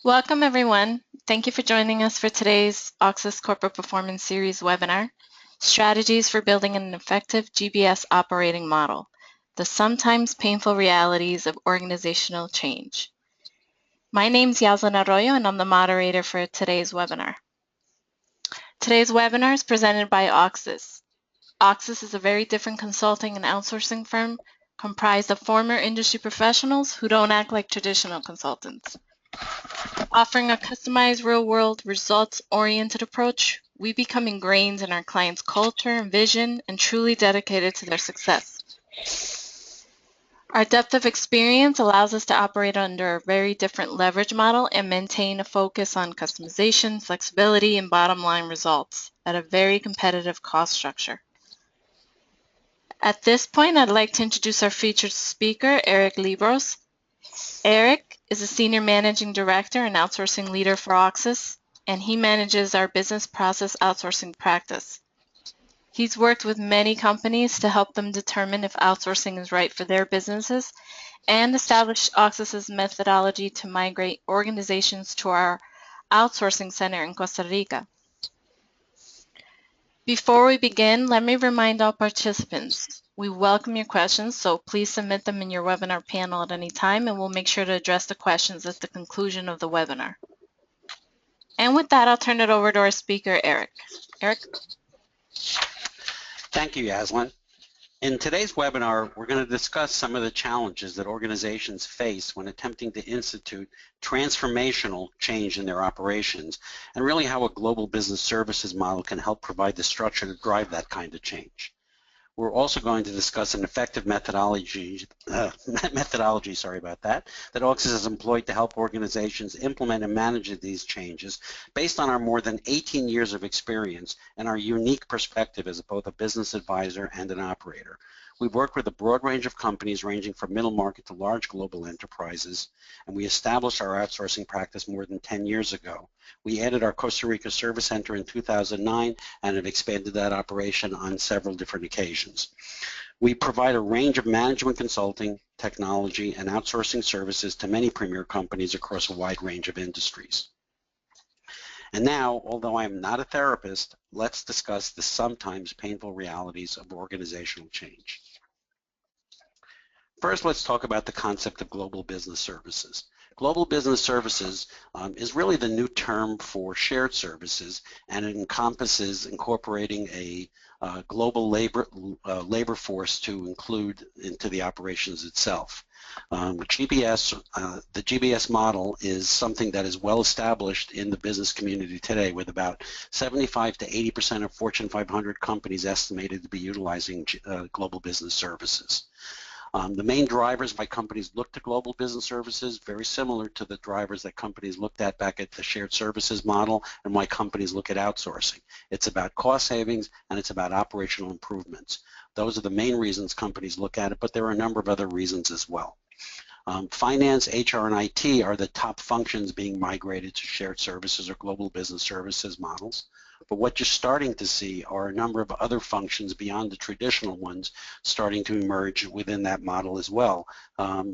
Welcome, everyone. Thank you for joining us for today's Auxis Corporate Performance Series webinar, Strategies for Building an Effective GBS Operating Model, the sometimes painful realities of organizational change. My name is Yaslin Arroyo, and I'm the moderator for today's webinar. Today's webinar is presented by Auxis. Auxis is a very different consulting and outsourcing firm comprised of former industry professionals who don't act like traditional consultants. Offering a customized real-world results-oriented approach, we become ingrained in our clients' culture and vision and truly dedicated to their success. Our depth of experience allows us to operate under a very different leverage model and maintain a focus on customization, flexibility, and bottom-line results at a very competitive cost structure. At this point, I'd like to introduce our featured speaker, Eric Libros. Eric is a Senior Managing Director and Outsourcing Leader for Auxis, and he manages our business process outsourcing practice. He's worked with many companies to help them determine if outsourcing is right for their businesses and established Auxis's methodology to migrate organizations to our outsourcing center in Costa Rica. Before we begin, let me remind all participants, we welcome your questions, so please submit them in your webinar panel at any time, and we'll make sure to address the questions at the conclusion of the webinar. And with that, I'll turn it over to our speaker, Eric. Eric? Thank you, Yaslin. In today's webinar, we're going to discuss some of the challenges that organizations face when attempting to institute transformational change in their operations, and really how a global business services model can help provide the structure to drive that kind of change. We're also going to discuss an effective methodology, that Auxis has employed to help organizations implement and manage these changes based on our more than 18 years of experience and our unique perspective as both a business advisor and an operator. We've worked with a broad range of companies ranging from middle market to large global enterprises, and we established our outsourcing practice more than 10 years ago. We added our Costa Rica service center in 2009 and have expanded that operation on several different occasions. We provide a range of management consulting, technology, and outsourcing services to many premier companies across a wide range of industries. And now, although I am not a therapist, let's discuss the sometimes painful realities of organizational change. First, let's talk about the concept of global business services. Global business services is really the new term for shared services, and it encompasses incorporating a global labor force to include into the operations itself. The GBS model is something that is well established in the business community today, with about 75 to 80% of Fortune 500 companies estimated to be utilizing global business services. The main drivers why companies look to global business services, very similar to the drivers that companies looked at back at the shared services model and why companies look at outsourcing. It's about cost savings and it's about operational improvements. Those are the main reasons companies look at it, but there are a number of other reasons as well. Finance, HR, and IT are the top functions being migrated to shared services or global business services models. But what you're starting to see are a number of other functions beyond the traditional ones starting to emerge within that model as well.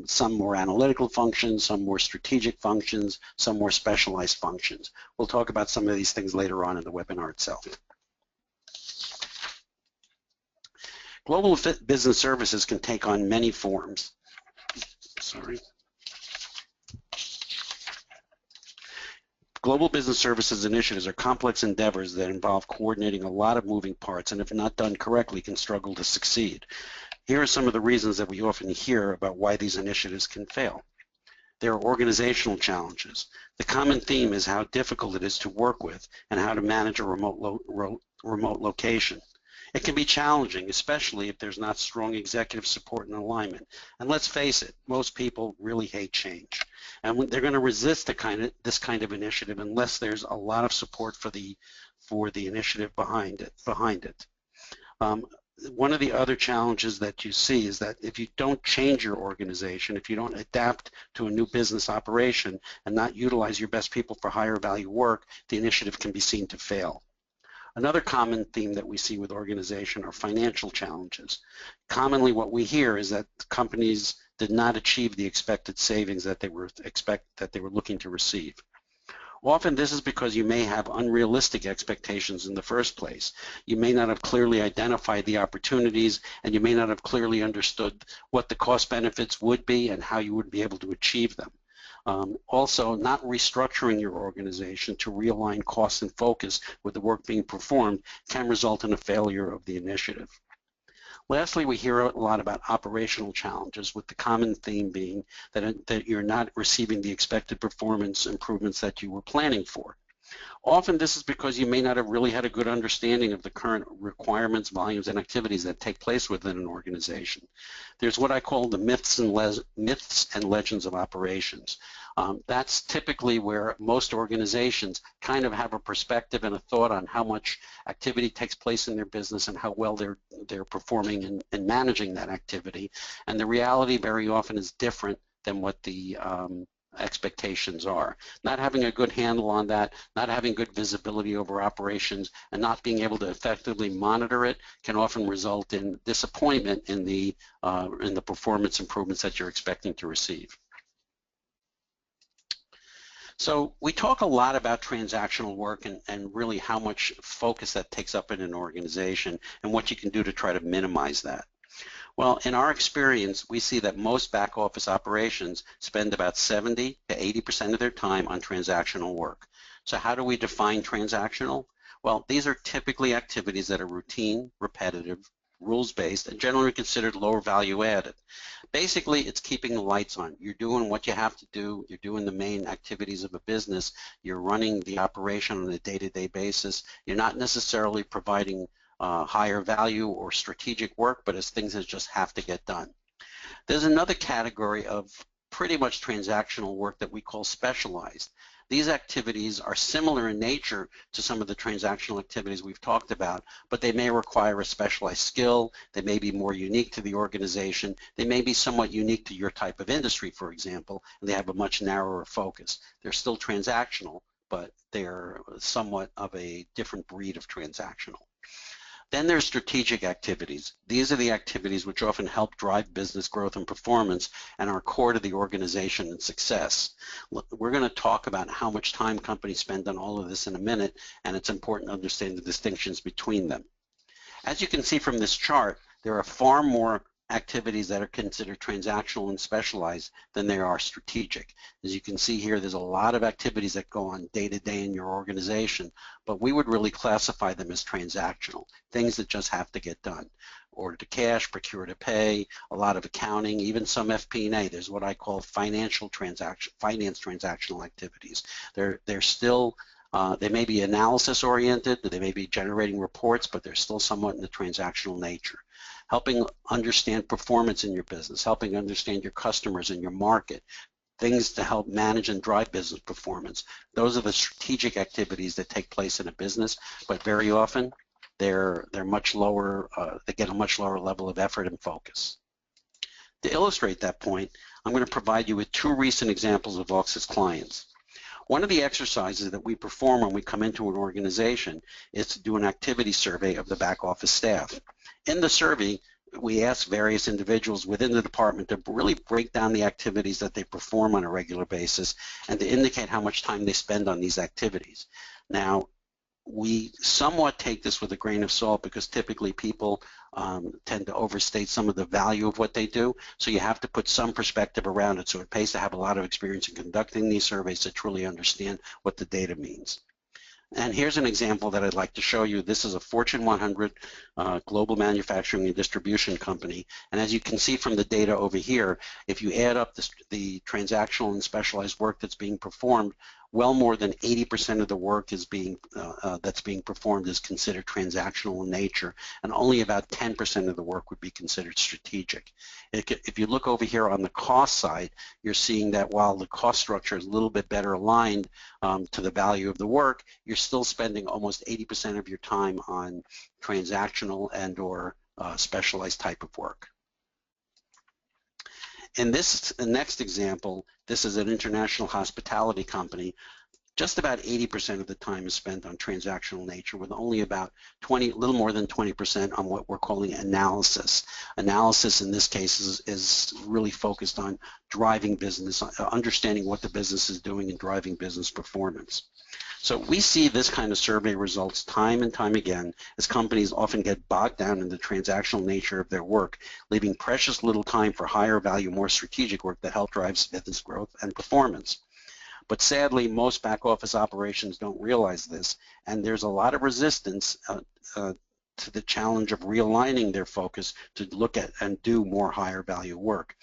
Some more analytical functions, some more strategic functions, some more specialized functions. We'll talk about some of these things later on in the webinar itself. Global business services can take on many forms. Global business services initiatives are complex endeavors that involve coordinating a lot of moving parts, and if not done correctly, can struggle to succeed. Here are some of the reasons that we often hear about why these initiatives can fail. There are organizational challenges. The common theme is how difficult it is to work with and how to manage a remote location. It can be challenging, especially if there's not strong executive support and alignment. And let's face it, most people really hate change. And they're going to resist this kind of initiative unless there's a lot of support for the initiative behind it. One of the other challenges that you see is that if you don't change your organization, if you don't adapt to a new business operation and not utilize your best people for higher value work, the initiative can be seen to fail. Another common theme that we see with organization are financial challenges. Commonly what we hear is that companies did not achieve the expected savings that they were looking to receive. Often this is because you may have unrealistic expectations in the first place. You may not have clearly identified the opportunities, and you may not have clearly understood what the cost benefits would be and how you would be able to achieve them. Also, not restructuring your organization to realign costs and focus with the work being performed can result in a failure of the initiative. Lastly, we hear a lot about operational challenges, with the common theme being that you're not receiving the expected performance improvements that you were planning for. Often this is because you may not have really had a good understanding of the current requirements, volumes, and activities that take place within an organization. There's what I call the myths and legends of operations. That's typically where most organizations kind of have a perspective and a thought on how much activity takes place in their business and how well they're performing and managing that activity. And the reality very often is different than what the expectations are. Not having a good handle on that, not having good visibility over operations, and not being able to effectively monitor it can often result in disappointment in the performance improvements that you're expecting to receive. So we talk a lot about transactional work and really how much focus that takes up in an organization and what you can do to try to minimize that. Well, in our experience, we see that most back office operations spend about 70 to 80% of their time on transactional work. So how do we define transactional? Well, these are typically activities that are routine, repetitive, rules-based, and generally considered lower value added. Basically, it's keeping the lights on. You're doing what you have to do. You're doing the main activities of a business. You're running the operation on a day-to-day basis. You're not necessarily providing higher value or strategic work, but it's things that just have to get done. There's another category of pretty much transactional work that we call specialized. These activities are similar in nature to some of the transactional activities we've talked about, but they may require a specialized skill. They may be more unique to the organization. They may be somewhat unique to your type of industry, for example, and they have a much narrower focus. They're still transactional, but they're somewhat of a different breed of transactional. Then there's strategic activities. These are the activities which often help drive business growth and performance and are core to the organization and success. We're going to talk about how much time companies spend on all of this in a minute, and it's important to understand the distinctions between them. As you can see from this chart, there are far more activities that are considered transactional and specialized than they are strategic. As you can see here, there's a lot of activities that go on day to day in your organization, but we would really classify them as transactional, things that just have to get done. Order to cash, procure to pay, a lot of accounting, even some FP&A. There's what I call finance transactional activities. They're still they may be analysis oriented, they may be generating reports, but they're still somewhat in the transactional nature. Helping understand performance in your business, helping understand your customers and your market, things to help manage and drive business performance. Those are the strategic activities that take place in a business, but very often they're much lower, they get a much lower level of effort and focus. To illustrate that point, I'm going to provide you with two recent examples of Auxis clients. One of the exercises that we perform when we come into an organization is to do an activity survey of the back office staff. In the survey, we ask various individuals within the department to really break down the activities that they perform on a regular basis and to indicate how much time they spend on these activities. Now, we somewhat take this with a grain of salt because typically people tend to overstate some of the value of what they do, so you have to put some perspective around it. So it pays to have a lot of experience in conducting these surveys to truly understand what the data means. And here's an example that I'd like to show you. This is a Fortune 100 global manufacturing and distribution company. And as you can see from the data over here, if you add up the transactional and specialized work that's being performed, well more than 80% of the work is that's being performed is considered transactional in nature, and only about 10% of the work would be considered strategic. If you look over here on the cost side, you're seeing that while the cost structure is a little bit better aligned to the value of the work, you're still spending almost 80% of your time on transactional and or specialized type of work. In this next example, this is an international hospitality company. just about 80% of the time is spent on transactional nature, with only about a little more than 20% on what we're calling analysis. Analysis in this case is really focused on driving business, understanding what the business is doing and driving business performance. So we see this kind of survey results time and time again as companies often get bogged down in the transactional nature of their work, leaving precious little time for higher value, more strategic work that help drive business growth and performance. But sadly, most back office operations don't realize this, and there's a lot of resistance to the challenge of realigning their focus to look at and do more higher value work.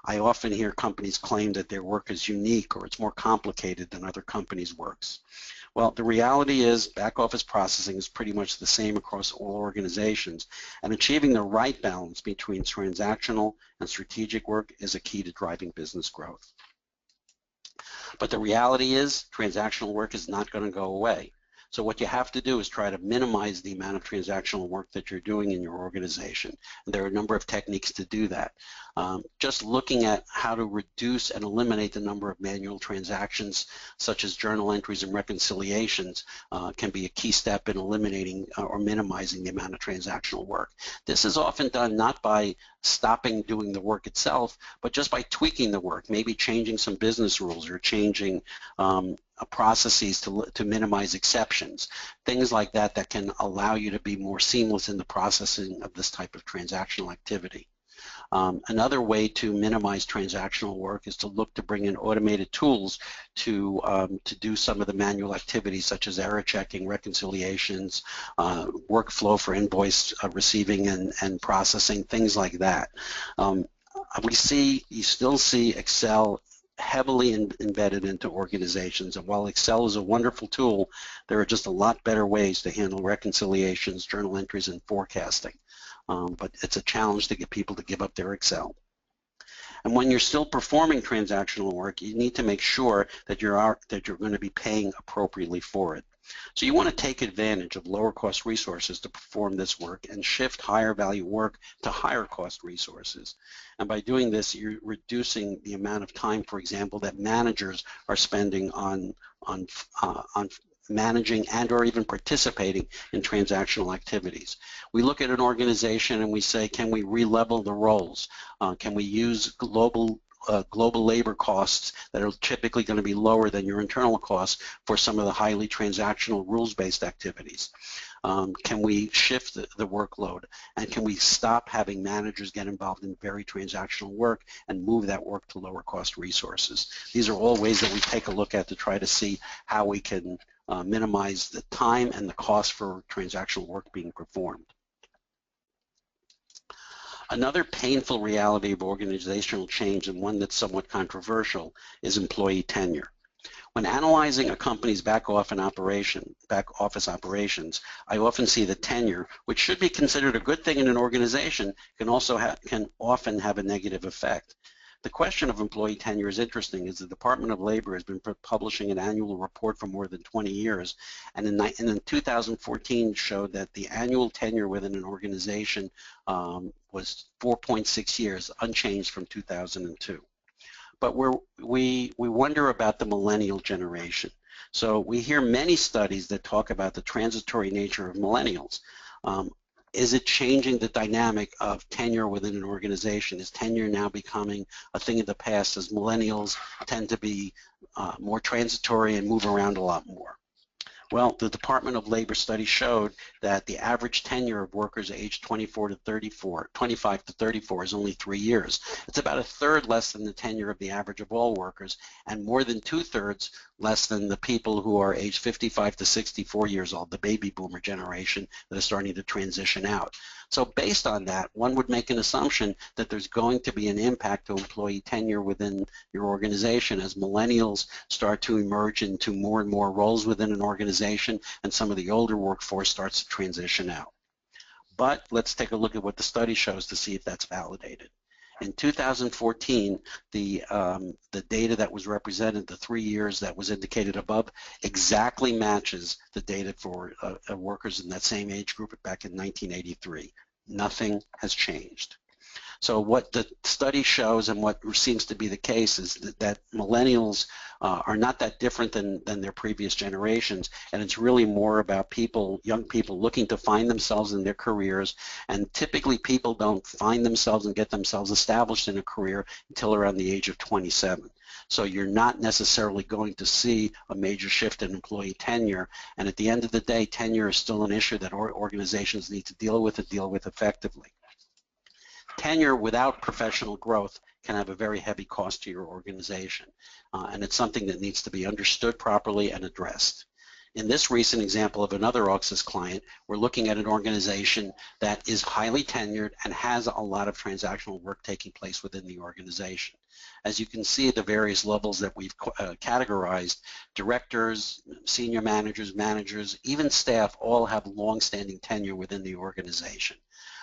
I often hear companies claim that their work is unique or it's more complicated than other companies' works. Well, the reality is back office processing is pretty much the same across all organizations, and achieving the right balance between transactional and strategic work is a key to driving business growth. But the reality is transactional work is not going to go away. So what you have to do is try to minimize the amount of transactional work that you're doing in your organization. And there are a number of techniques to do that. Just looking at how to reduce and eliminate the number of manual transactions, such as journal entries and reconciliations, can be a key step in eliminating or minimizing the amount of transactional work. This is often done not by stopping doing the work itself, but just by tweaking the work, maybe changing some business rules or changing processes to minimize exceptions, things like that that can allow you to be more seamless in the processing of this type of transactional activity. Another way to minimize transactional work is to look to bring in automated tools to do some of the manual activities such as error checking, reconciliations, workflow for invoice receiving and processing, things like that. You still see Excel heavily embedded into organizations, and while Excel is a wonderful tool, there are just a lot better ways to handle reconciliations, journal entries, and forecasting. But it's a challenge to get people to give up their Excel. And when you're still performing transactional work, you need to make sure that you're going to be paying appropriately for it. So you want to take advantage of lower cost resources to perform this work and shift higher value work to higher cost resources. And by doing this, you're reducing the amount of time, for example, that managers are spending on managing and or even participating in transactional activities. We look at an organization and we say, can we re-level the roles? Can we use global labor costs that are typically going to be lower than your internal costs for some of the highly transactional rules-based activities? Can we shift the workload? And can we stop having managers get involved in very transactional work and move that work to lower cost resources? These are all ways that we take a look at to try to see how we can minimize the time and the cost for transactional work being performed. Another painful reality of organizational change, and one that's somewhat controversial, is employee tenure. When analyzing a company's back office operations, I often see that tenure, which should be considered a good thing in an organization, can often have a negative effect. The question of employee tenure is interesting, as the Department of Labor has been publishing an annual report for more than 20 years, and in 2014 showed that the annual tenure within an organization was 4.6 years, unchanged from 2002. But we wonder about the millennial generation. So we hear many studies that talk about the transitory nature of millennials. Is it changing the dynamic of tenure within an organization? Is tenure now becoming a thing of the past, as millennials tend to be more transitory and move around a lot more? Well, the Department of Labor study showed that the average tenure of workers aged 25 to 34 is only 3 years. It's about a third less than the tenure of the average of all workers, and more than 2/3 less than the people who are aged 55 to 64 years old, the baby boomer generation that is starting to transition out. So based on that, one would make an assumption that there's going to be an impact to employee tenure within your organization as millennials start to emerge into more and more roles within an organization and some of the older workforce starts to transition out. But let's take a look at what the study shows to see if that's validated. In 2014, the data that was represented, the 3 years that was indicated above, exactly matches the data for workers in that same age group back in 1983. Nothing has changed. So what the study shows and what seems to be the case is that millennials are not that different than their previous generations, and it's really more about people, young people, looking to find themselves in their careers, and typically people don't find themselves and get themselves established in a career until around the age of 27. So you're not necessarily going to see a major shift in employee tenure, and at the end of the day, tenure is still an issue that organizations need to deal with effectively. Tenure without professional growth can have a very heavy cost to your organization, and it's something that needs to be understood properly and addressed. In this recent example of another Auxis client, we're looking at an organization that is highly tenured and has a lot of transactional work taking place within the organization. As you can see at the various levels that we've categorized, directors, senior managers, managers, even staff all have long-standing tenure within the organization.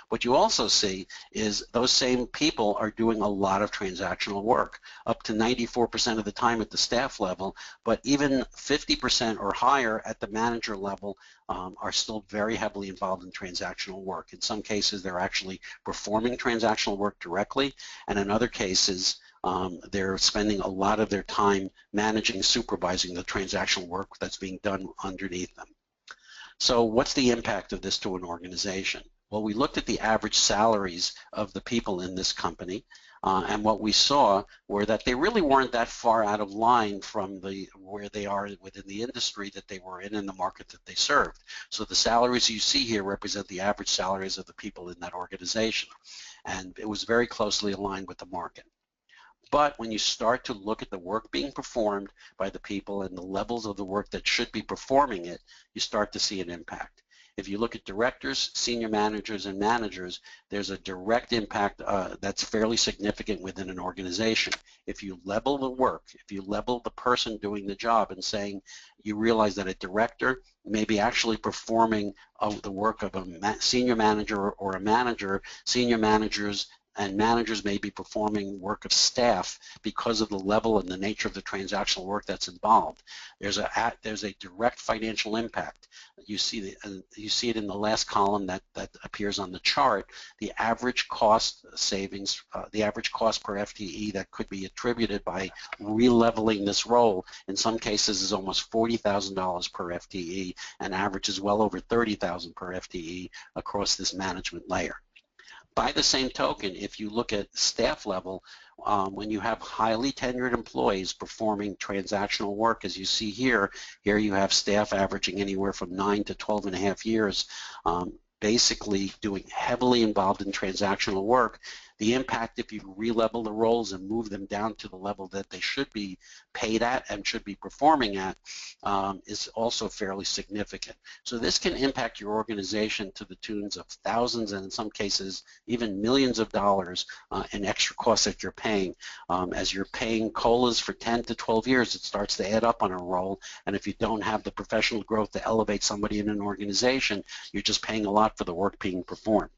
What you also see is those same people are doing a lot of transactional work, up to 94% of the time at the staff level, but even 50% or higher at the manager level are still very heavily involved in transactional work. In some cases, they're actually performing transactional work directly, and in other cases, they're spending a lot of their time managing, supervising the transactional work that's being done underneath them. So what's the impact of this to an organization? Well, we looked at the average salaries of the people in this company, and what we saw were that they really weren't that far out of line from where they are within the industry that they were in the market that they served. So the salaries you see here represent the average salaries of the people in that organization, and it was very closely aligned with the market. But when you start to look at the work being performed by the people and the levels of the work that should be performing it, you start to see an impact. If you look at directors, senior managers, and managers, there's a direct impact that's fairly significant within an organization. If you level the work, if you level the person doing the job and saying, you realize that a director may be actually performing the work of a senior manager or a manager, senior managers and managers may be performing work of staff because of the level and the nature of the transactional work that's involved. There's a direct financial impact. You see it in the last column that appears on the chart. The average cost savings, the average cost per FTE that could be attributed by re-leveling this role, in some cases is almost $40,000 per FTE, and averages well over $30,000 per FTE across this management layer. By the same token, if you look at staff level, when you have highly tenured employees performing transactional work, as you see here you have staff averaging anywhere from 9 to 12 and a half years, basically doing heavily involved in transactional work. The impact, if you re-level the roles and move them down to the level that they should be paid at and should be performing at, is also fairly significant. So this can impact your organization to the tunes of thousands and in some cases even millions of dollars in extra costs that you're paying. As you're paying COLAs for 10 to 12 years, it starts to add up on a roll, and if you don't have the professional growth to elevate somebody in an organization, you're just paying a lot for the work being performed.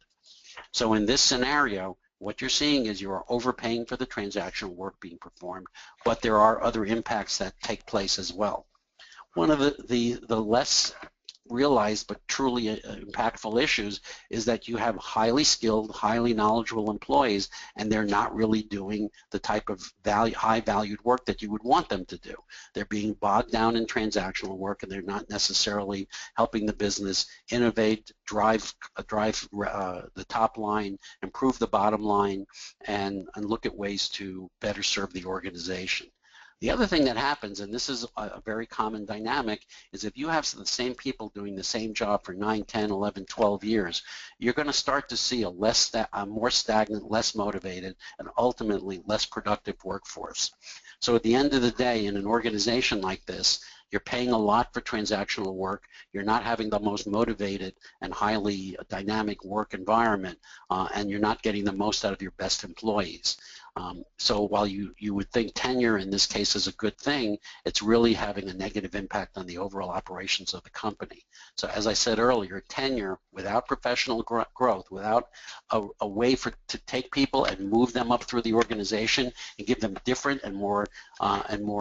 So in this scenario, what you're seeing is you are overpaying for the transactional work being performed, but there are other impacts that take place as well. One of the less realized but truly impactful issues is that you have highly skilled, highly knowledgeable employees, and they're not really doing the type of high valued work that you would want them to do. They're being bogged down in transactional work, and they're not necessarily helping the business innovate, drive the top line, improve the bottom line, and look at ways to better serve the organization. The other thing that happens, and this is a very common dynamic, is if you have the same people doing the same job for 9, 10, 11, 12 years, you're going to start to see a more stagnant, less motivated, and ultimately less productive workforce. So at the end of the day, in an organization like this, you're paying a lot for transactional work, you're not having the most motivated and highly dynamic work environment, and you're not getting the most out of your best employees. So while you would think tenure in this case is a good thing, it's really having a negative impact on the overall operations of the company. So as I said earlier, tenure without professional growth, without a way to take people and move them up through the organization and give them different and more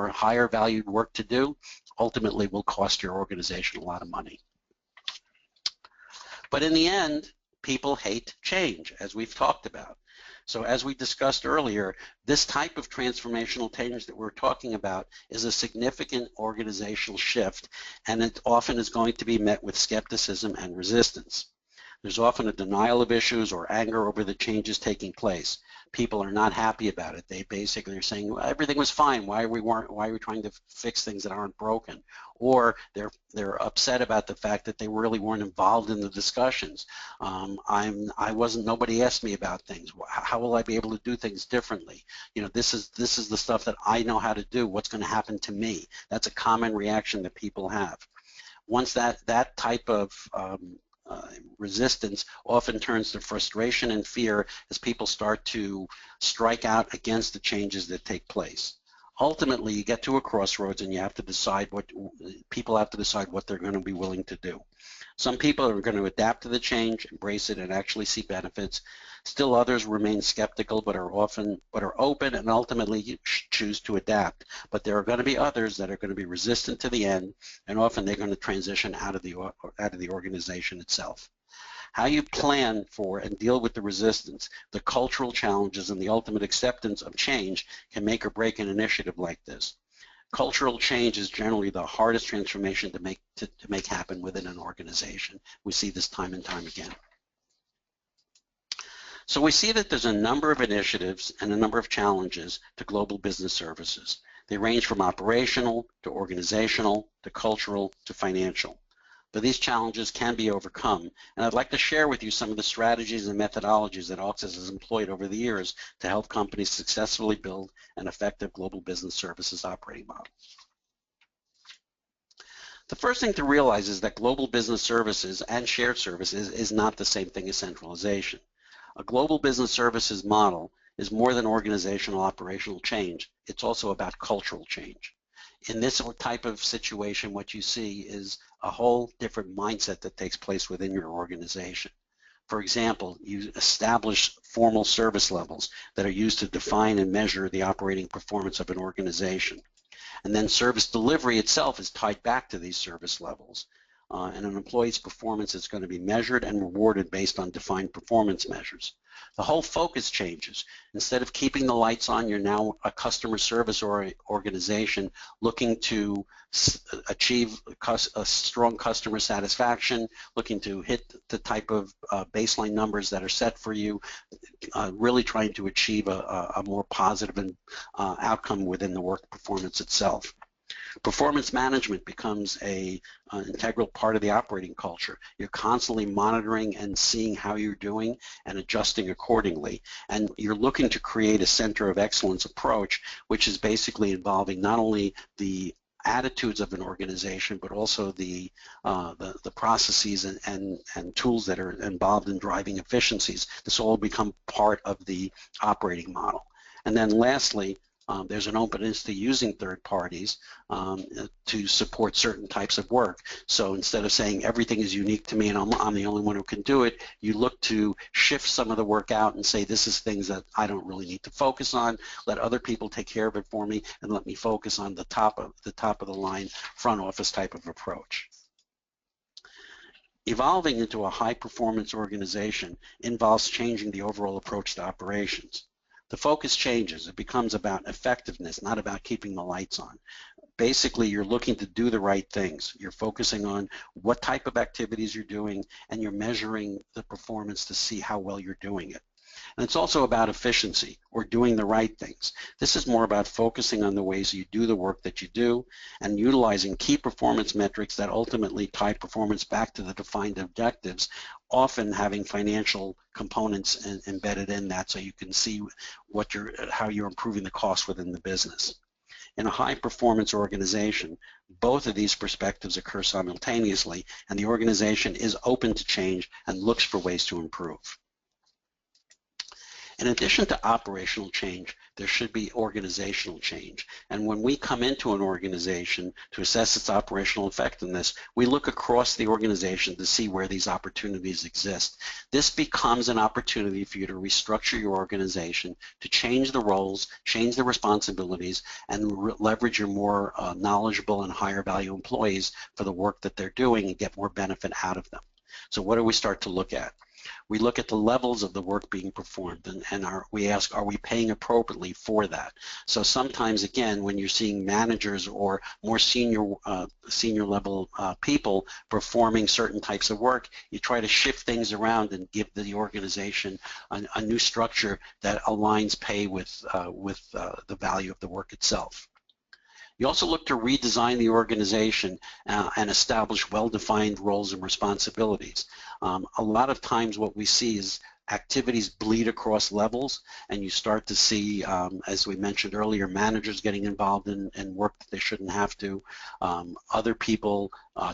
higher valued work to do, ultimately will cost your organization a lot of money. But in the end, people hate change, as we've talked about. So as we discussed earlier, this type of transformational change that we're talking about is a significant organizational shift, and it often is going to be met with skepticism and resistance. There's often a denial of issues or anger over the changes taking place. People are not happy about it. They basically are saying, well, everything was fine. Why are we trying to fix things that aren't broken? Or they're upset about the fact that they really weren't involved in the discussions. Nobody asked me about things. How will I be able to do things differently? You know, this is the stuff that I know how to do. What's going to happen to me? That's a common reaction that people have. Once that type of resistance often turns to frustration and fear as people start to strike out against the changes that take place. Ultimately, you get to a crossroads and you have to decide people have to decide what they're going to be willing to do. Some people are going to adapt to the change, embrace it, and actually see benefits. Still others remain skeptical but are open and ultimately choose to adapt. But there are going to be others that are going to be resistant to the end, and often they're going to transition out of the organization itself. How you plan for and deal with the resistance, the cultural challenges, and the ultimate acceptance of change can make or break an initiative like this. Cultural change is generally the hardest transformation to make happen within an organization. We see this time and time again. So we see that there's a number of initiatives and a number of challenges to global business services. They range from operational to organizational to cultural to financial. But these challenges can be overcome, and I'd like to share with you some of the strategies and methodologies that Auxis has employed over the years to help companies successfully build an effective global business services operating model. The first thing to realize is that global business services and shared services is not the same thing as centralization. A global business services model is more than organizational operational change. It's also about cultural change. In this type of situation, what you see is a whole different mindset that takes place within your organization. For example, you establish formal service levels that are used to define and measure the operating performance of an organization. And then service delivery itself is tied back to these service levels. And an employee's performance is going to be measured and rewarded based on defined performance measures. The whole focus changes. Instead of keeping the lights on, you're now a customer service organization looking to achieve a strong customer satisfaction, looking to hit the type of baseline numbers that are set for you, really trying to achieve a more positive outcome within the work performance itself. Performance management becomes an integral part of the operating culture. You're constantly monitoring and seeing how you're doing and adjusting accordingly. And you're looking to create a center of excellence approach, which is basically involving not only the attitudes of an organization, but also the processes and tools that are involved in driving efficiencies. This all become part of the operating model. And then lastly, there's an openness to using third parties to support certain types of work. So instead of saying everything is unique to me and I'm the only one who can do it, you look to shift some of the work out and say this is things that I don't really need to focus on. Let other people take care of it for me and let me focus on the top of the line front office type of approach. Evolving into a high performance organization involves changing the overall approach to operations. The focus changes. It becomes about effectiveness, not about keeping the lights on. Basically, you're looking to do the right things. You're focusing on what type of activities you're doing, and you're measuring the performance to see how well you're doing it. And it's also about efficiency or doing the right things. This is more about focusing on the ways you do the work that you do and utilizing key performance metrics that ultimately tie performance back to the defined objectives, often having financial components embedded in that so you can see how you're improving the cost within the business. In a high-performance organization, both of these perspectives occur simultaneously, and the organization is open to change and looks for ways to improve. In addition to operational change, there should be organizational change. And when we come into an organization to assess its operational effectiveness, we look across the organization to see where these opportunities exist. This becomes an opportunity for you to restructure your organization, to change the roles, change the responsibilities, and leverage your more knowledgeable and higher value employees for the work that they're doing and get more benefit out of them. So what do we start to look at? We look at the levels of the work being performed, and we ask, are we paying appropriately for that? So sometimes, again, when you're seeing managers or more senior level people performing certain types of work, you try to shift things around and give the organization a new structure that aligns pay with the value of the work itself. You also look to redesign the organization and establish well-defined roles and responsibilities. A lot of times what we see is activities bleed across levels, and you start to see, as we mentioned earlier, managers getting involved in work that they shouldn't have to, other people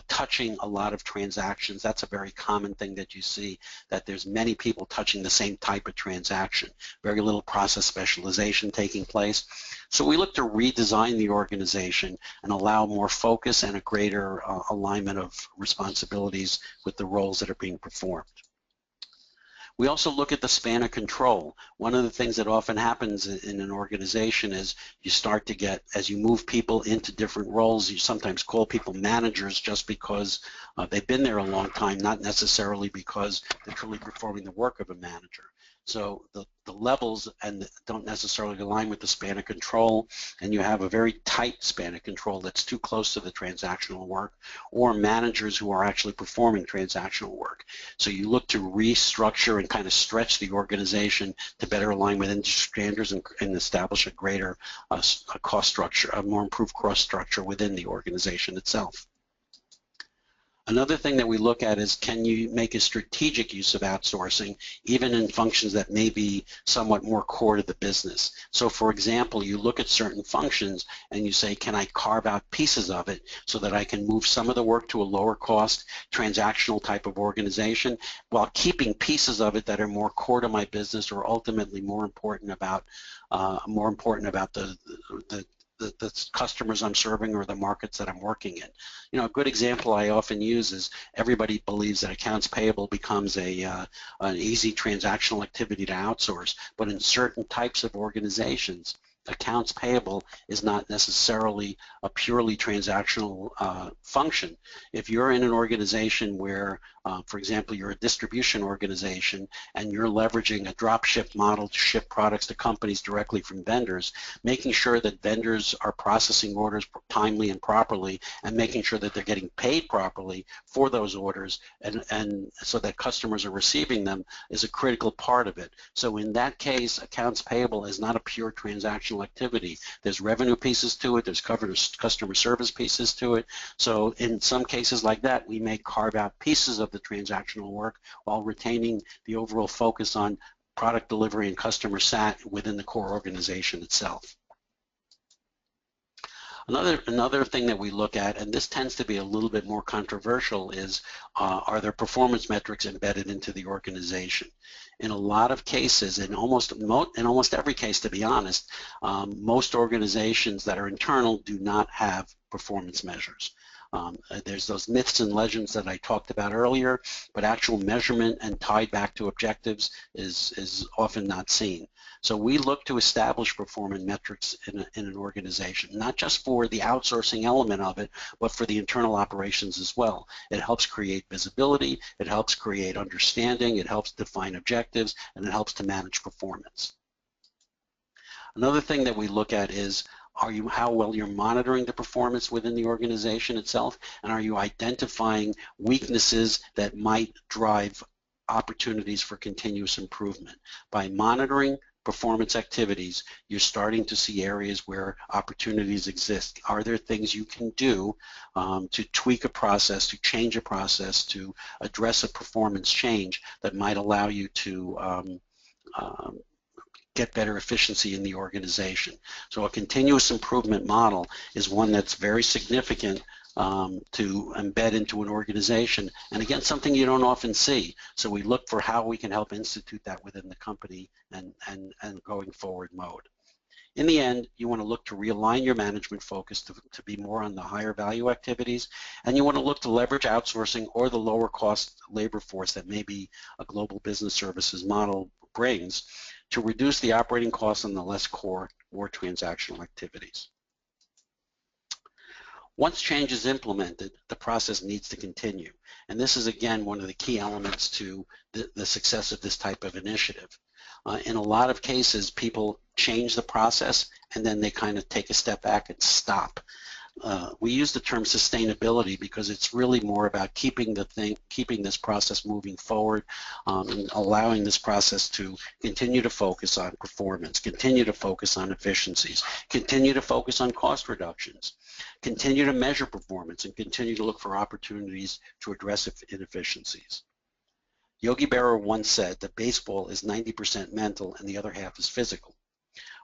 touching a lot of transactions. That's a very common thing that you see, that there's many people touching the same type of transaction, very little process specialization taking place. So we look to redesign the organization and allow more focus and a greater alignment of responsibilities with the roles that are being performed. We also look at the span of control. One of the things that often happens in an organization is you start to get, as you move people into different roles, you sometimes call people managers just because they've been there a long time, not necessarily because they're truly performing the work of a manager. So the levels don't necessarily align with the span of control, and you have a very tight span of control that's too close to the transactional work, or managers who are actually performing transactional work. So you look to restructure and kind of stretch the organization to better align with industry standards and establish a greater cost structure, a more improved cost structure within the organization itself. Another thing that we look at is, can you make a strategic use of outsourcing, even in functions that may be somewhat more core to the business? So for example, you look at certain functions and you say, can I carve out pieces of it so that I can move some of the work to a lower cost transactional type of organization while keeping pieces of it that are more core to my business, or ultimately more important about the customers I'm serving or the markets that I'm working in. You know, a good example I often use is, everybody believes that accounts payable becomes an easy transactional activity to outsource, but in certain types of organizations, accounts payable is not necessarily a purely transactional function. If you're in an organization where, for example, you're a distribution organization and you're leveraging a drop ship model to ship products to companies directly from vendors, making sure that vendors are processing orders timely and properly, and making sure that they're getting paid properly for those orders, and so that customers are receiving them, is a critical part of it. So in that case, accounts payable is not a pure transactional activity. There's revenue pieces to it, there's customer service pieces to it. So in some cases like that, we may carve out pieces of the transactional work while retaining the overall focus on product delivery and customer sat within the core organization itself. Another thing that we look at, and this tends to be a little bit more controversial, is are there performance metrics embedded into the organization? In a lot of cases, in almost every case, to be honest, most organizations that are internal do not have performance measures. There's those myths and legends that I talked about earlier, but actual measurement and tied back to objectives is often not seen. So we look to establish performance metrics in an organization, not just for the outsourcing element of it, but for the internal operations as well. It helps create visibility, it helps create understanding, it helps define objectives, and it helps to manage performance. Another thing that we look at is, how well you're monitoring the performance within the organization itself, and are you identifying weaknesses that might drive opportunities for continuous improvement? By monitoring performance activities, you're starting to see areas where opportunities exist. Are there things you can do to tweak a process, to change a process, to address a performance change that might allow you to get better efficiency in the organization? So a continuous improvement model is one that's very significant to embed into an organization, and again, something you don't often see. So we look for how we can help institute that within the company and going forward mode. In the end, you want to look to realign your management focus to be more on the higher value activities, and you want to look to leverage outsourcing or the lower cost labor force that maybe a global business services model brings, to reduce the operating costs on the less core or transactional activities. Once change is implemented, the process needs to continue. And this is, again, one of the key elements to the success of this type of initiative. In a lot of cases, people change the process and then they kind of take a step back and stop. We use the term sustainability because it's really more about keeping this process moving forward, and allowing this process to continue to focus on performance, continue to focus on efficiencies, continue to focus on cost reductions, continue to measure performance, and continue to look for opportunities to address inefficiencies. Yogi Berra once said that baseball is 90% mental and the other half is physical.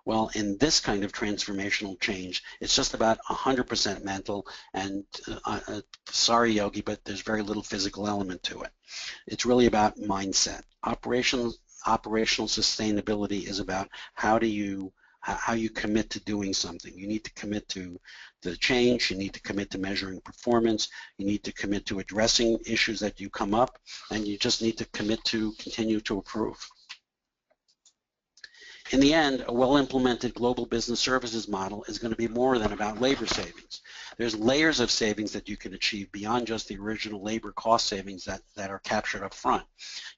Well, in this kind of transformational change, it's just about 100% mental, and sorry, Yogi, but there's very little physical element to it. It's really about mindset. Operational sustainability is about how you commit to doing something. You need to commit to the change, you need to commit to measuring performance, you need to commit to addressing issues that you come up, and you just need to commit to continue to improve. In the end, a well-implemented global business services model is going to be more than about labor savings. There's layers of savings that you can achieve beyond just the original labor cost savings that are captured up front.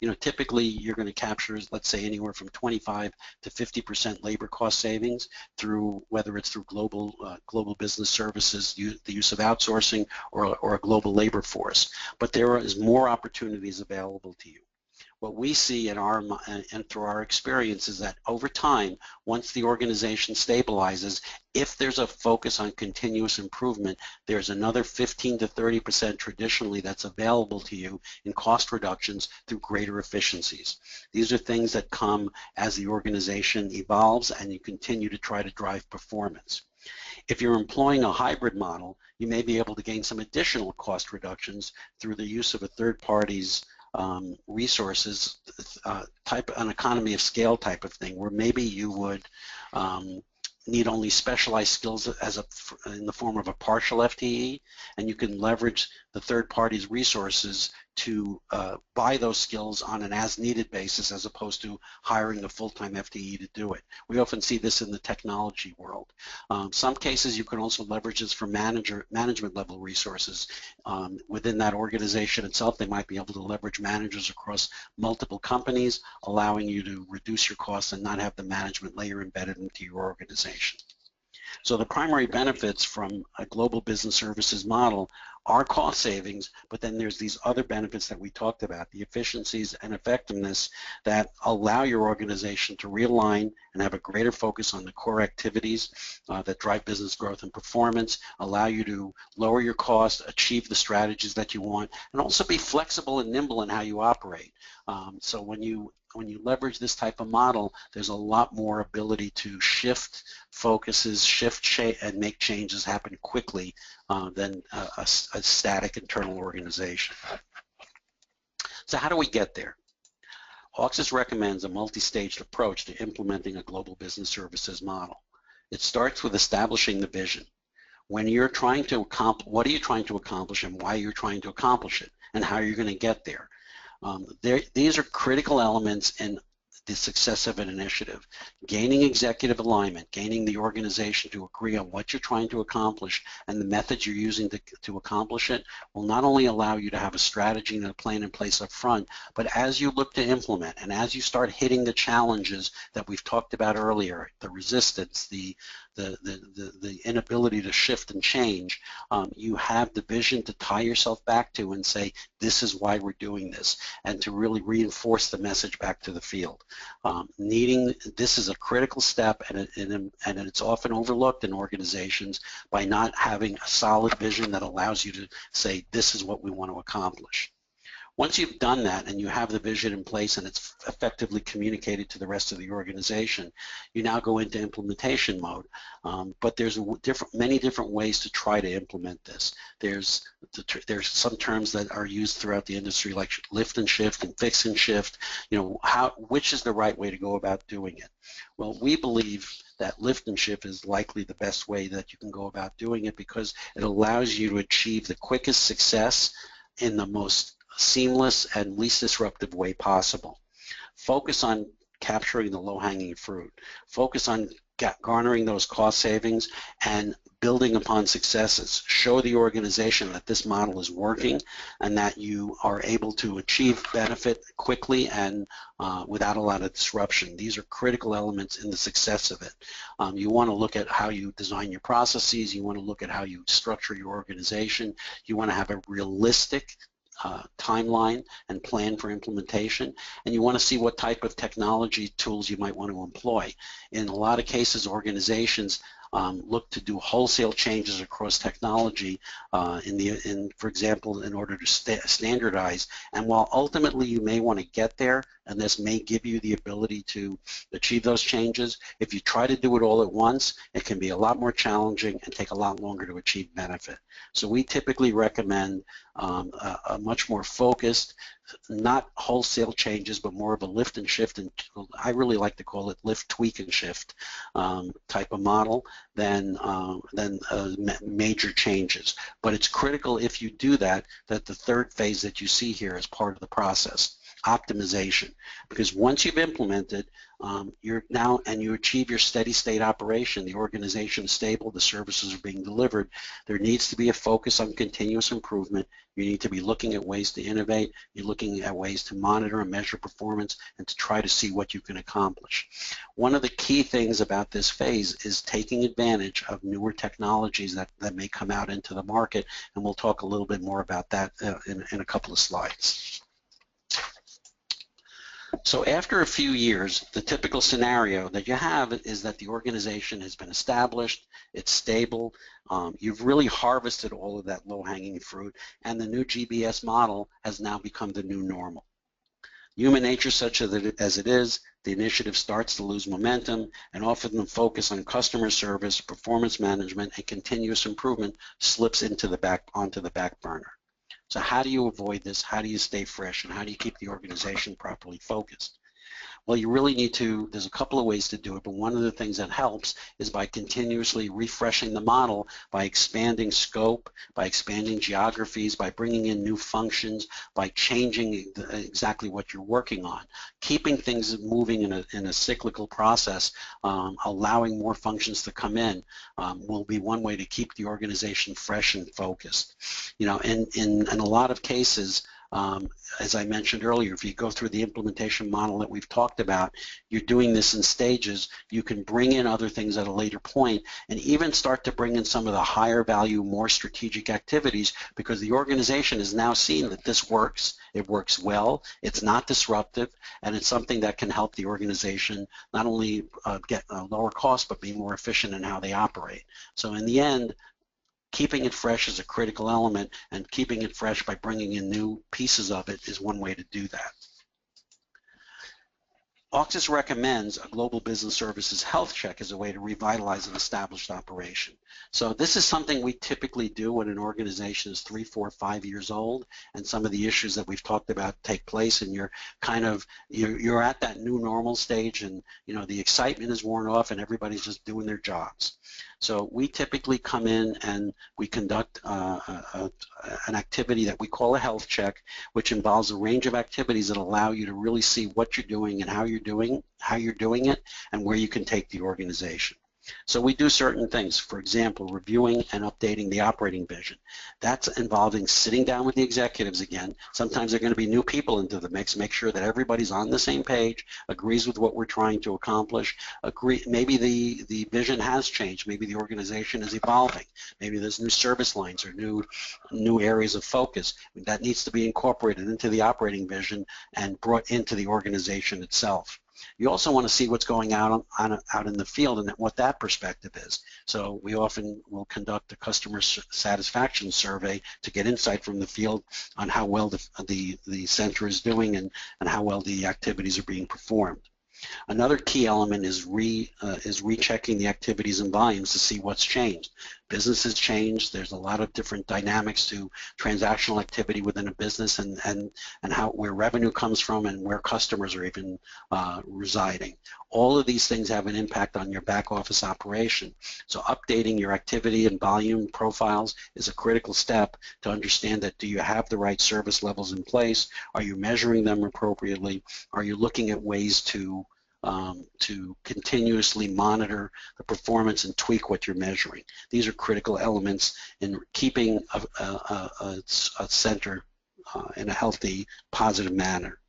You know, typically you're going to capture, let's say, anywhere from 25 to 50% labor cost savings through, whether it's through global business services, the use of outsourcing, or a global labor force. But there is more opportunities available to you. What we see in and through our experience is that over time, once the organization stabilizes, if there's a focus on continuous improvement, there's another 15 to 30% traditionally that's available to you in cost reductions through greater efficiencies. These are things that come as the organization evolves and you continue to try to drive performance. If you're employing a hybrid model, you may be able to gain some additional cost reductions through the use of a third party's resources, an economy of scale type of thing, where maybe you would need only specialized skills in the form of a partial FTE, and you can leverage the third party's resources to buy those skills on an as-needed basis as opposed to hiring a full-time FTE to do it. We often see this in the technology world. Some cases you can also leverage this for management level resources. Within that organization itself, they might be able to leverage managers across multiple companies, allowing you to reduce your costs and not have the management layer embedded into your organization. So the primary benefits from a global business services model are cost savings, but then there's these other benefits that we talked about, the efficiencies and effectiveness that allow your organization to realign and have a greater focus on the core activities that drive business growth and performance, allow you to lower your costs, achieve the strategies that you want, and also be flexible and nimble in how you operate. So when you leverage this type of model, there's a lot more ability to shift focuses, and make changes happen quickly than a static internal organization. So how do we get there? Auxis recommends a multi-staged approach to implementing a global business services model. It starts with establishing the vision. When you're trying to accomplish, what are you trying to accomplish and why you're trying to accomplish it, and how you're going to get there. These are critical elements in the success of an initiative. Gaining executive alignment, gaining the organization to agree on what you're trying to accomplish and the methods you're using to accomplish it will not only allow you to have a strategy and a plan in place up front, but as you look to implement and as you start hitting the challenges that we've talked about earlier, the resistance, the inability to shift and change, you have the vision to tie yourself back to and say, this is why we're doing this, and to really reinforce the message back to the field. This is a critical step, and it's often overlooked in organizations by not having a solid vision that allows you to say, this is what we want to accomplish. Once you've done that and you have the vision in place and it's effectively communicated to the rest of the organization, you now go into implementation mode. But there's many different ways to try to implement this. There's some terms that are used throughout the industry like lift and shift and fix and shift. You know, which is the right way to go about doing it? Well, we believe that lift and shift is likely the best way that you can go about doing it because it allows you to achieve the quickest success in the most seamless and least disruptive way possible. Focus on capturing the low-hanging fruit. Focus on garnering those cost savings and building upon successes. Show the organization that this model is working and that you are able to achieve benefit quickly and without a lot of disruption. These are critical elements in the success of it. You want to look at how you design your processes. You want to look at how you structure your organization. You want to have a realistic timeline and plan for implementation, and you want to see what type of technology tools you might want to employ. In a lot of cases, organizations look to do wholesale changes across technology for example, in order to standardize. And while ultimately you may want to get there, and this may give you the ability to achieve those changes, if you try to do it all at once, it can be a lot more challenging and take a lot longer to achieve benefit. So we typically recommend a much more focused, not wholesale changes, but more of a lift and shift, and I really like to call it lift, tweak, and shift type of model than major changes. But it's critical if you do that the third phase that you see here is part of the process, optimization, because once you've implemented, you achieve your steady state operation, the organization is stable, the services are being delivered, there needs to be a focus on continuous improvement. You need to be looking at ways to innovate. You're looking at ways to monitor and measure performance and to try to see what you can accomplish. One of the key things about this phase is taking advantage of newer technologies that may come out into the market, and we'll talk a little bit more about that in a couple of slides. So after a few years, the typical scenario that you have is that the organization has been established, it's stable, you've really harvested all of that low-hanging fruit, and the new GBS model has now become the new normal. Human nature such as it is, the initiative starts to lose momentum, and often the focus on customer service, performance management, and continuous improvement slips onto the back burner. So how do you avoid this? How do you stay fresh? And how do you keep the organization properly focused? Well, you really need to, there's a couple of ways to do it, but one of the things that helps is by continuously refreshing the model, by expanding scope, by expanding geographies, by bringing in new functions, by changing exactly what you're working on. Keeping things moving in a cyclical process, allowing more functions to come in, will be one way to keep the organization fresh and focused. You know, in a lot of cases, as I mentioned earlier, if you go through the implementation model that we've talked about, you're doing this in stages. You can bring in other things at a later point and even start to bring in some of the higher value, more strategic activities, because the organization has now seen that this works. It works well, it's not disruptive, and it's something that can help the organization not only get lower costs, but be more efficient in how they operate. So in the end, keeping it fresh is a critical element, and keeping it fresh by bringing in new pieces of it is one way to do that. Auxis recommends a global business services health check as a way to revitalize an established operation. So this is something we typically do when an organization is 3, 4, 5 years old, and some of the issues that we've talked about take place, and you're you're at that new normal stage, and the excitement is worn off, and everybody's just doing their jobs. So we typically come in and we conduct an activity that we call a health check, which involves a range of activities that allow you to really see what you're doing and how you're doing it, and where you can take the organization. So we do certain things, for example, reviewing and updating the operating vision. That's involving sitting down with the executives again. Sometimes there are going to be new people into the mix, make sure that everybody's on the same page, agrees with what we're trying to accomplish, maybe the vision has changed, maybe the organization is evolving, maybe there's new service lines or new areas of focus that needs to be incorporated into the operating vision and brought into the organization itself. You also want to see what's going out in the field and what that perspective is. So we often will conduct a customer satisfaction survey to get insight from the field on how well the center is doing and how well the activities are being performed. Another key element is rechecking the activities and volumes to see what's changed. Business has changed. There's a lot of different dynamics to transactional activity within a business, and where revenue comes from and where customers are even residing. All of these things have an impact on your back office operation. So updating your activity and volume profiles is a critical step to understand that, do you have the right service levels in place? Are you measuring them appropriately? Are you looking at ways to to continuously monitor the performance and tweak what you're measuring. These are critical elements in keeping a center in a healthy, positive manner.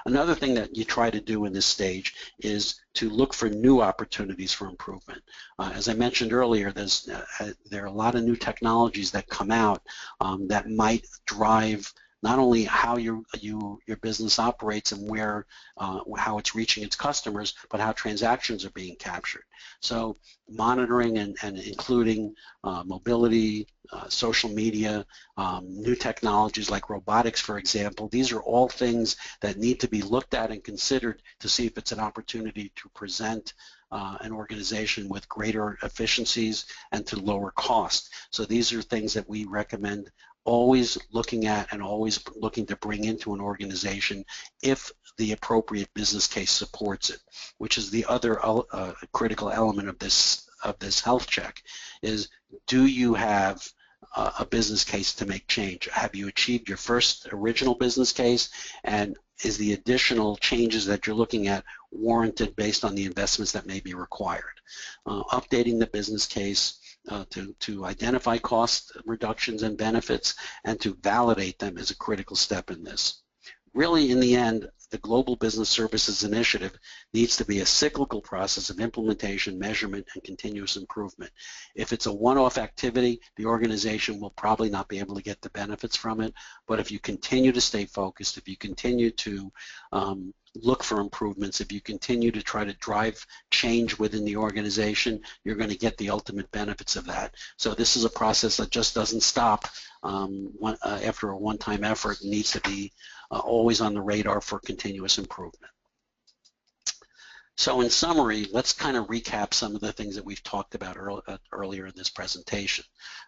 Another thing that you try to do in this stage is to look for new opportunities for improvement. As I mentioned earlier, there are a lot of new technologies that come out that might drive not only how your business operates and how it's reaching its customers, but how transactions are being captured. So monitoring and including mobility, social media, new technologies like robotics, for example, these are all things that need to be looked at and considered to see if it's an opportunity to present an organization with greater efficiencies and to lower cost. So these are things that we recommend always looking at and always looking to bring into an organization if the appropriate business case supports it, which is the other critical element of this health check, is do you have a business case to make change? Have you achieved your first original business case, and is the additional changes that you're looking at warranted based on the investments that may be required? Updating the business case to identify cost reductions and benefits and to validate them is a critical step in this. Really, in the end, the Global Business Services Initiative needs to be a cyclical process of implementation, measurement, and continuous improvement. If it's a one-off activity, the organization will probably not be able to get the benefits from it, but if you continue to stay focused, if you continue to look for improvements, if you continue to try to drive change within the organization, you're going to get the ultimate benefits of that. So this is a process that just doesn't stop after a one-time effort. It needs to be always on the radar for continuous improvement. So in summary, let's kind of recap some of the things that we've talked about earlier in this presentation.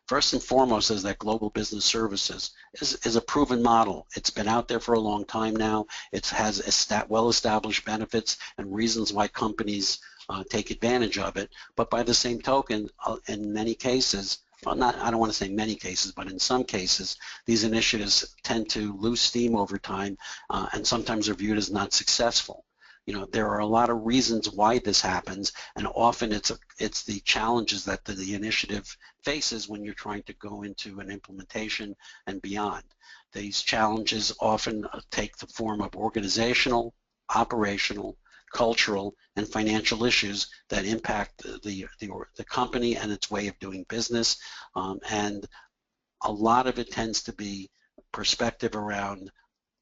First and foremost is that Global Business Services is a proven model. It's been out there for a long time now. It has well-established benefits and reasons why companies take advantage of it. But by the same token, in many cases, well, I don't want to say many cases, but in some cases, these initiatives tend to lose steam over time and sometimes are viewed as not successful. You know, there are a lot of reasons why this happens, and often it's the challenges that the initiative faces when you're trying to go into an implementation and beyond. These challenges often take the form of organizational, operational, cultural, and financial issues that impact the company and its way of doing business, and a lot of it tends to be perspective around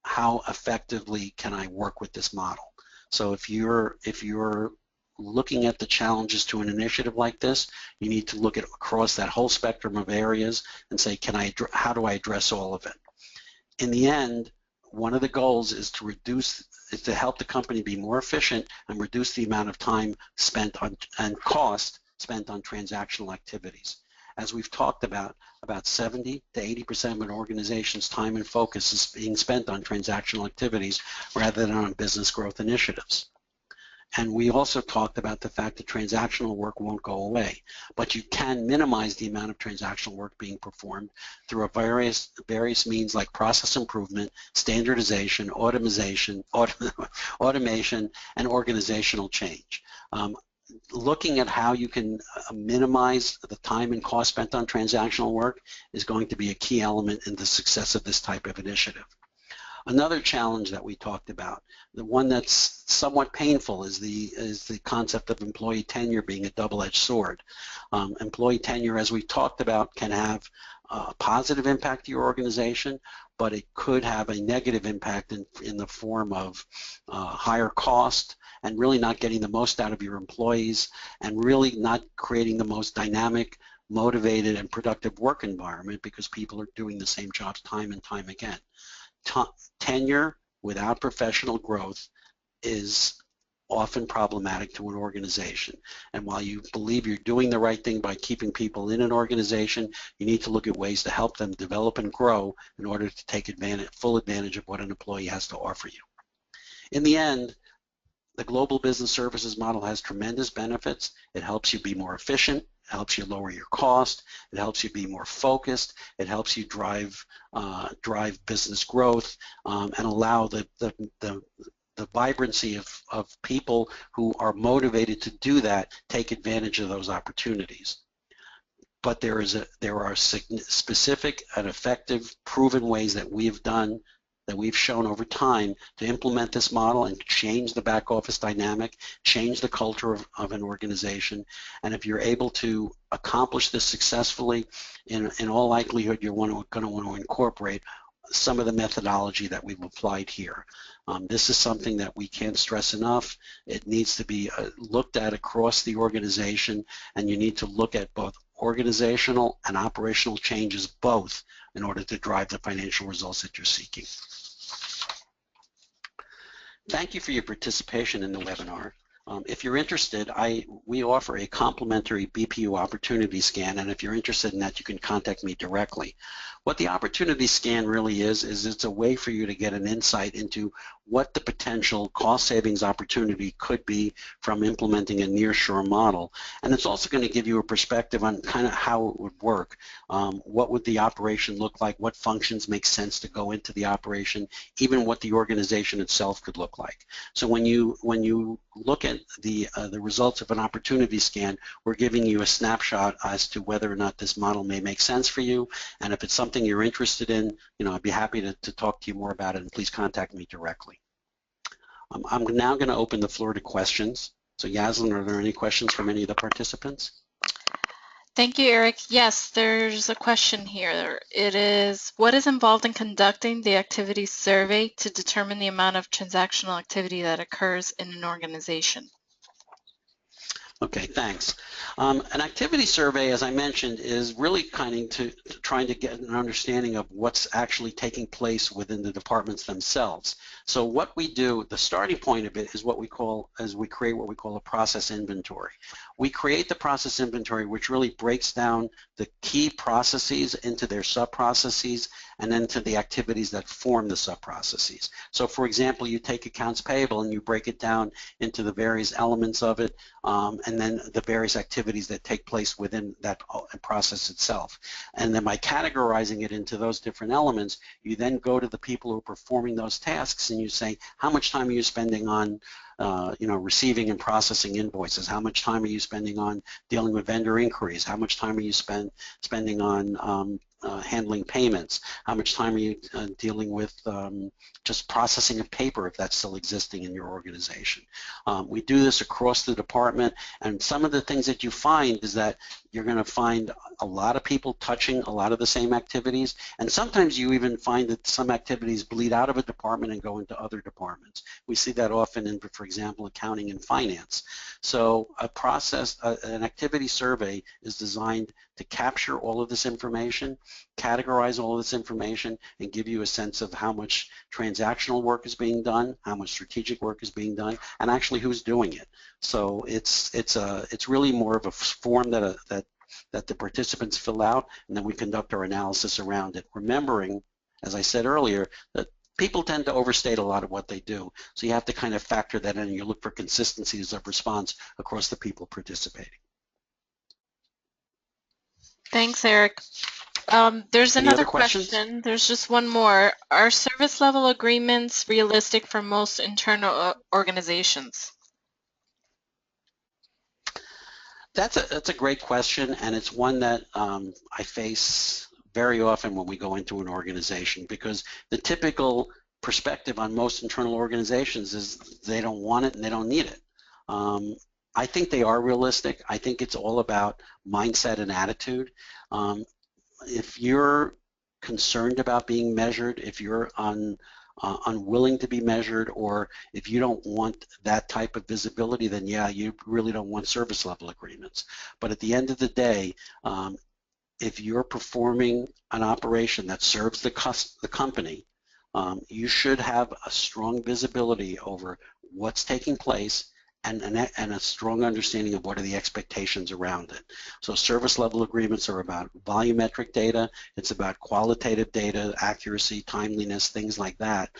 how effectively can I work with this model. So if you're looking at the challenges to an initiative like this, you need to look at across that whole spectrum of areas and say, how do I address all of it? In the end, one of the goals is to help the company be more efficient and reduce the amount of time spent on and cost spent on transactional activities. As we've talked about 70 to 80% of an organization's time and focus is being spent on transactional activities rather than on business growth initiatives. And we also talked about the fact that transactional work won't go away, but you can minimize the amount of transactional work being performed through various means like process improvement, standardization, automation, and organizational change. Looking at how you can minimize the time and cost spent on transactional work is going to be a key element in the success of this type of initiative. Another challenge that we talked about, the one that's somewhat painful, is the concept of employee tenure being a double-edged sword. Employee tenure, as we talked about, can have a positive impact to your organization, but it could have a negative impact in the form of higher cost, and really not getting the most out of your employees, and really not creating the most dynamic, motivated, and productive work environment because people are doing the same jobs time and time again. Tenure without professional growth is often problematic to an organization. And while you believe you're doing the right thing by keeping people in an organization, you need to look at ways to help them develop and grow in order to take full advantage of what an employee has to offer you. In the end, the Global Business Services model has tremendous benefits. It helps you be more efficient. It helps you lower your cost. It helps you be more focused. It helps you drive business growth and allow the the vibrancy of people who are motivated to do that take advantage of those opportunities. But there are specific and effective proven ways that we've shown over time to implement this model and change the back office dynamic, change the culture of an organization. And if you're able to accomplish this successfully, in all likelihood, you're going to want to incorporate some of the methodology that we've applied here. This is something that we can't stress enough. It needs to be looked at across the organization, and you need to look at both organizational and operational changes both in order to drive the financial results that you're seeking. Thank you for your participation in the webinar. If you're interested, we offer a complimentary BPU opportunity scan, and if you're interested in that, you can contact me directly. What the opportunity scan really is it's a way for you to get an insight into what the potential cost savings opportunity could be from implementing a nearshore model. And it's also going to give you a perspective on kind of how it would work. What would the operation look like? What functions make sense to go into the operation? Even what the organization itself could look like. So when you look at the results of an opportunity scan, we're giving you a snapshot as to whether or not this model may make sense for you. And if it's something you're interested in, I'd be happy to talk to you more about it, and please contact me directly. I'm now going to open the floor to questions. So Yaslin, are there any questions from any of the participants? Thank you, Eric. Yes, there's a question here. It is, what is involved in conducting the activity survey to determine the amount of transactional activity that occurs in an organization? Okay, thanks. An activity survey, as I mentioned, is really trying to get an understanding of what's actually taking place within the departments themselves. So what we do, the starting point of it is what we create what we call a process inventory. We create the process inventory, which really breaks down the key processes into their sub-processes and then to the activities that form the sub-processes. So for example, you take accounts payable and you break it down into the various elements of it, and then the various activities that take place within that process itself. And then by categorizing it into those different elements, you then go to the people who are performing those tasks and you say, how much time are you spending on receiving and processing invoices? How much time are you spending on dealing with vendor inquiries? How much time are you spending on handling payments? How much time are you dealing with just processing of paper, if that's still existing in your organization? We do this across the department, and some of the things that you find is that you're going to find a lot of people touching a lot of the same activities, and sometimes you even find that some activities bleed out of a department and go into other departments. We see that often in, for example, accounting and finance. So an activity survey is designed to capture all of this information, categorize all of this information, and give you a sense of how much transactional work is being done, how much strategic work is being done, and actually who's doing it. So it's really more of a form that the participants fill out, and then we conduct our analysis around it, remembering, as I said earlier, that people tend to overstate a lot of what they do. So you have to kind of factor that in, and you look for consistencies of response across the people participating. Thanks, Eric. There's another question. There's just one more. Are service level agreements realistic for most internal organizations? That's a great question, and it's one that I face very often when we go into an organization, because the typical perspective on most internal organizations is they don't want it and they don't need it. I think they are realistic. I think it's all about mindset and attitude. If you're concerned about being measured, if you're unwilling to be measured, or if you don't want that type of visibility, then yeah, you really don't want service level agreements. But at the end of the day, if you're performing an operation that serves the company, you should have a strong visibility over what's taking place and a strong understanding of what are the expectations around it. So service level agreements are about volumetric data, it's about qualitative data, accuracy, timeliness, things like that.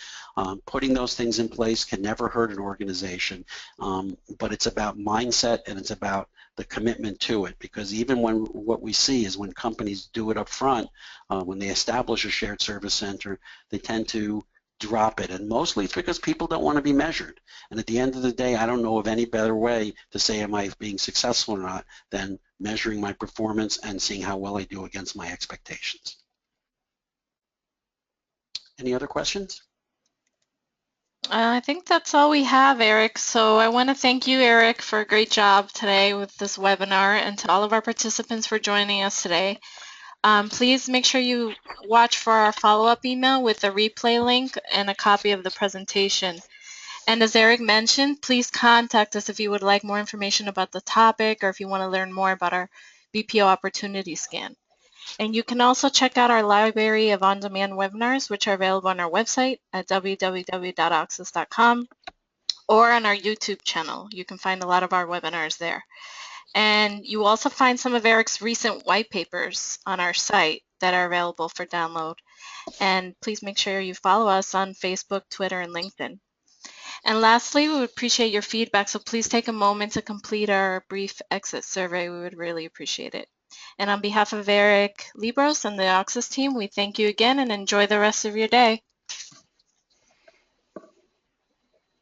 Putting those things in place can never hurt an organization, but it's about mindset and it's about the commitment to it, because even when what we see is when companies do it up front, when they establish a shared service center, they tend to drop it. And mostly it's because people don't want to be measured. And at the end of the day, I don't know of any better way to say am I being successful or not than measuring my performance and seeing how well I do against my expectations. Any other questions? I think that's all we have, Eric. So I want to thank you, Eric, for a great job today with this webinar, and to all of our participants for joining us today. Please make sure you watch for our follow-up email with a replay link and a copy of the presentation. And as Eric mentioned, please contact us if you would like more information about the topic or if you want to learn more about our BPO Opportunity Scan. And you can also check out our library of on-demand webinars, which are available on our website at www.auxis.com or on our YouTube channel. You can find a lot of our webinars there. And you also find some of Eric's recent white papers on our site that are available for download. And please make sure you follow us on Facebook, Twitter, and LinkedIn. And lastly, we would appreciate your feedback, so please take a moment to complete our brief exit survey. We would really appreciate it. And on behalf of Eric Libros and the Auxis team, we thank you again and enjoy the rest of your day.